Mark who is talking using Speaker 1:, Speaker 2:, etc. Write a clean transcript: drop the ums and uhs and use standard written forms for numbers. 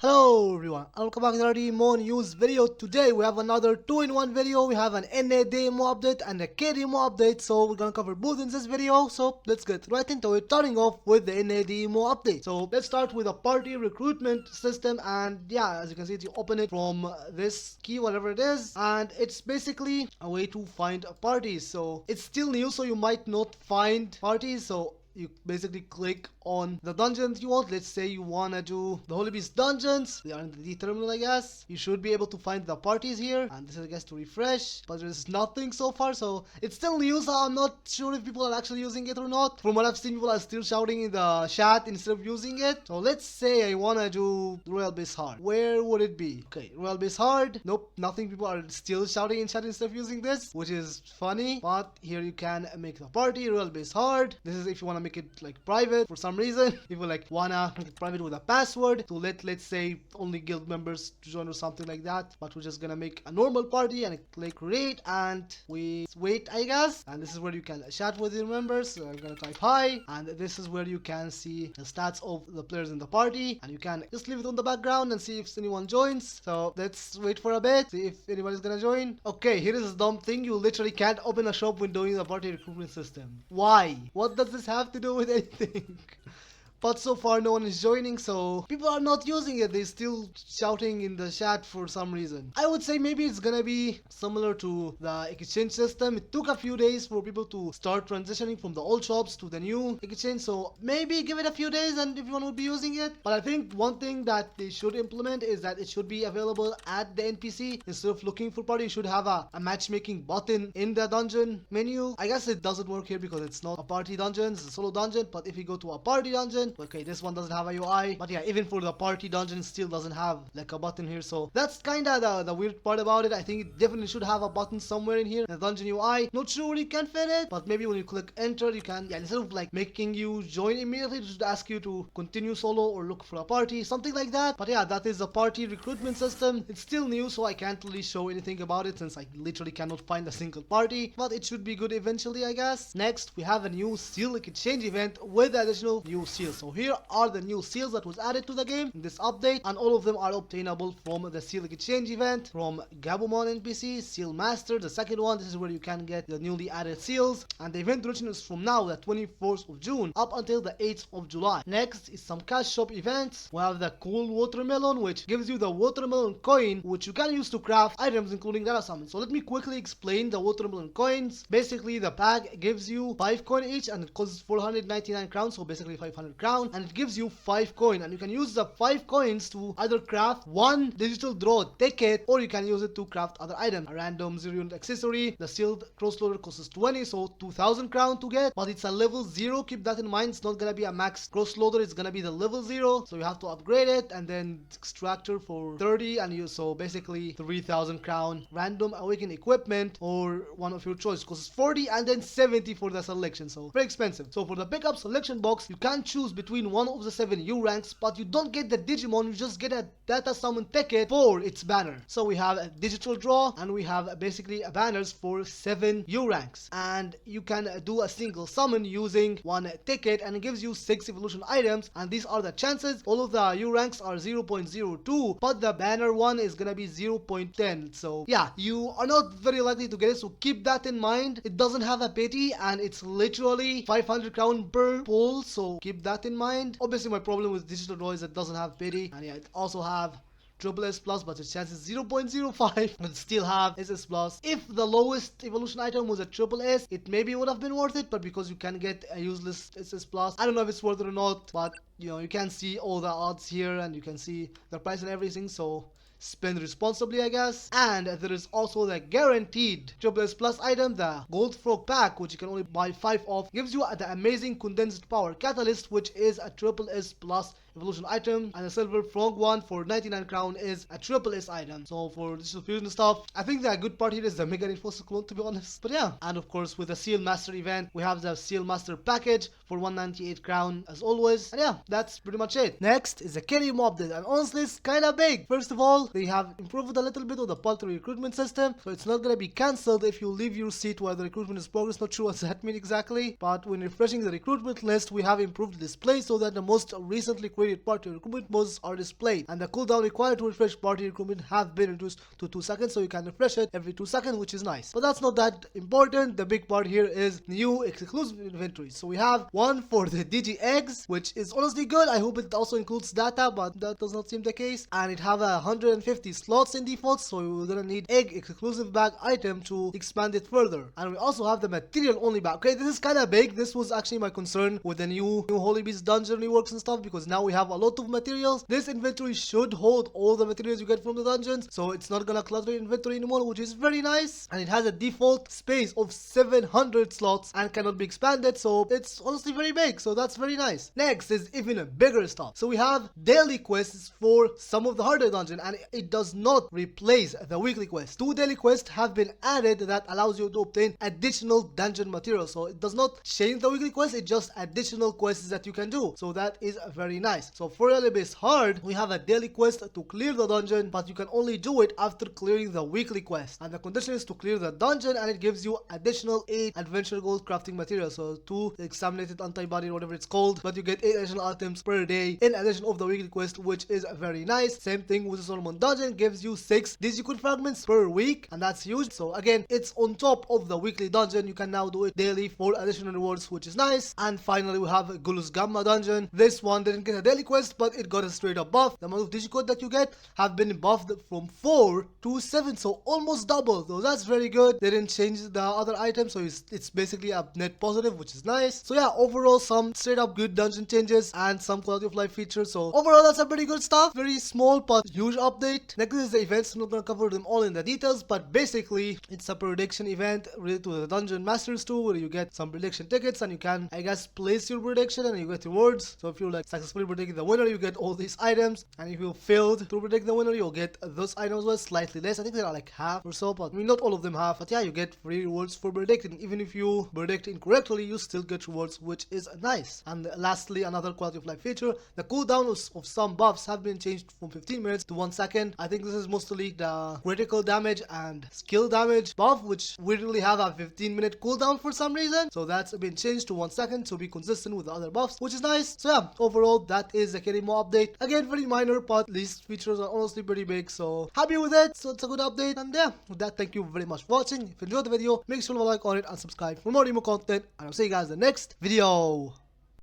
Speaker 1: Hello everyone, and welcome back to another DMO news video. Today we have another 2-in-1 video. We have an NADMO update and a KDMO update, so we're gonna cover both in this video. So let's get right into it, starting off with the NADMO update. So let's start with a party recruitment system, and yeah, as you can see, you open it from this key, whatever it is, and it's basically a way to find parties. So it's still new, so you might not find parties. So you basically click on the dungeons you want. Let's say you want to do the Holy Beast dungeons. They are in the D terminal, I guess. You should be able to find the parties here. And this is, I guess, to refresh. But there's nothing so far. So it's still new. So I'm not sure if people are actually using it or not. From what I've seen, people are still shouting in the chat instead of using it. So let's say I want to do Royal Base Hard. Where would it be? Okay, Royal Base Hard. Nope, nothing. People are still shouting in chat instead of using this, which is funny. But here you can make the party Royal Base Hard. This is if you want to make it like private for some reason. People like wanna make it private with a password to let's say only guild members to join or something like that. But we're just gonna make a normal party and click create, and we wait, I guess. And this is where you can chat with your members. So I'm gonna type hi, and this is where you can see the stats of the players in the party, and you can just leave it on the background and see if anyone joins. So let's wait for a bit, see if anybody's gonna join. Okay, here is a dumb thing. You literally can't open a shop when doing the party recruitment system. Why? What does this have to do with anything? But so far no one is joining, so people are not using it. They're still shouting in the chat for some reason. I would say maybe it's gonna be similar to the exchange system. It took a few days for people to start transitioning from the old shops to the new exchange, so maybe give it a few days and everyone would be using it. But I think one thing that they should implement is that it should be available at the NPC. Instead of looking for party, you should have a matchmaking button in the dungeon menu. I guess it doesn't work here because it's not a party dungeon, it's a solo dungeon. But if you go to a party dungeon, okay, this one doesn't have a UI, but yeah, even for the party dungeon, it still doesn't have like a button here. So that's kind of the weird part about it. I think it definitely should have a button somewhere in here in the dungeon UI. Not sure where you can fit it, but maybe when you click enter, you can, yeah, instead of like making you join immediately, it should ask you to continue solo or look for a party, something like that. But yeah, that is a party recruitment system. It's still new, so I can't really show anything about it since I literally cannot find a single party, but it should be good eventually, I guess. Next, we have a new seal exchange event with additional new seals. So here are the new seals that was added to the game in this update, and all of them are obtainable from the seal exchange event from Gabumon NPC Seal Master. The second one, this is where you can get the newly added seals, and the event duration is from now, the 24th of June up until the 8th of July. Next is some cash shop events. We have the cool watermelon, which gives you the watermelon coin, which you can use to craft items including data summons. So let me quickly explain the watermelon coins. Basically, the pack gives you 5 coin each, and it costs 499 crowns, so basically 500 crown, and it gives you 5 coin, and you can use the 5 coins to either craft one digital draw ticket, or you can use it to craft other items. A random 0-unit accessory. The sealed crossloader costs 20, so 2000 crown to get, but it's a level 0. Keep that in mind. It's not gonna be a max crossloader, it's gonna be the level 0, so you have to upgrade it. And then extractor for 30, and you, so basically 3000 crown. Random awaken equipment, or one of your choice, costs 40, and then 70 for the selection, so very expensive. So for the pickup selection box, you can choose between one of the 7 U ranks, but you don't get the Digimon, you just get a data summon ticket for its banner. So we have a digital draw, and we have basically banners for 7 U ranks, and you can do a single summon using one ticket, and it gives you 6 evolution items, and these are the chances. All of the U ranks are 0.02, but the banner one is gonna be 0.10. So yeah, you are not very likely to get it, so keep that in mind. It doesn't have a pity, and it's literally 500 crown per pull, so keep that in mind. Obviously, my problem with digital draw is it doesn't have pity, and yeah, it also have triple S plus, but its chance is 0.05, but still have SS plus. If the lowest evolution item was a triple S, it maybe would have been worth it, but because you can get a useless SS plus, I don't know if it's worth it or not. But you know, you can see all the odds here, and you can see the price and everything, so spend responsibly, I guess. And there is also the guaranteed triple S plus item, the gold frog pack, which you can only buy 5 of. Gives you the amazing condensed power catalyst, which is a triple S plus evolution item, and the silver frog one for 99 crown is a triple S item. So for digital fusion stuff, I think the good part here is the mega reinforced clone, to be honest. But yeah, and of course with the seal master event, we have the seal master package for 198 crown as always. And yeah, that's pretty much it. Next is the KDMO update, and honestly it's kinda big. First of all, they have improved a little bit of the party recruitment system, so it's not gonna be cancelled if you leave your seat while the recruitment is progress. Not sure what that means exactly, but when refreshing the recruitment list, we have improved the display so that the most recently created party recruitment modes are displayed, and the cooldown required to refresh party recruitment have been reduced to 2 seconds, so you can refresh it every 2 seconds, which is nice. But that's not that important. The big part here is new exclusive inventories. So we have one for the Digi eggs, which is honestly good. I hope it also includes data, but that does not seem the case. And it have 150 slots in default, so we're gonna need egg exclusive bag item to expand it further. And we also have the material only bag. Okay, this is kind of big. This was actually my concern with the new Holy Beast dungeon reworks and stuff, because now we have a lot of materials. This inventory should hold all the materials you get from the dungeons, so it's not gonna clutter inventory anymore, which is very nice. And it has a default space of 700 slots and cannot be expanded, so it's honestly very big, so that's very nice. Next is even a bigger stuff. So we have daily quests for some of the harder dungeon, and it does not replace the weekly quests. 2 daily quests have been added that allows you to obtain additional dungeon materials, so it does not change the weekly quest, it's just additional quests that you can do, so that is very nice. So for early base hard, we have a daily quest to clear the dungeon, but you can only do it after clearing the weekly quest, and the condition is to clear the dungeon, and it gives you additional 8 adventure gold crafting materials, so 2 examinated antibody or whatever it's called, but you get 8 additional items per day in addition of the weekly quest, which is very nice. Same thing with the Solomon dungeon, gives you 6 Digicode fragments per week, and that's huge. So again, it's on top of the weekly dungeon. You can now do it daily for additional rewards, which is nice. And finally, we have Gulus Gamma dungeon. This one didn't get a daily quest, but it got a straight up buff. The amount of Digicode that you get have been buffed from 4 to 7, so almost double. So that's very good. They didn't change the other items, so it's basically a net positive, which is nice. So yeah, overall some straight up good dungeon changes and some quality of life features. So overall that's a pretty good stuff. Very small but huge update. Next is the events. I'm not gonna cover them all in the details, but basically it's a prediction event related to the Dungeon Masters 2, where you get some prediction tickets and you can, I guess, place your prediction and you get rewards. So if you like successfully predicting the winner, you get all these items, and if you failed to predict the winner, you'll get those items with slightly less. I think they are like half or so, but I mean not all of them half, but yeah, you get free rewards for predicting. Even if you predict incorrectly, you still get rewards, which is nice. And lastly, another quality of life feature, the cooldown of some buffs have been changed from 15 minutes to 1 second. I think this is mostly the critical damage and skill damage buff, which weirdly have a 15-minute cooldown for some reason, so that's been changed to 1 second to be consistent with the other buffs, which is nice. So yeah, overall that is the KDMO update. Again, very minor, but these features are honestly pretty big, so happy with it. So it's a good update, and yeah, with that, thank you very much for watching. If you enjoyed the video, make sure to like on it and subscribe for more demo content, and I'll see you guys in the next video.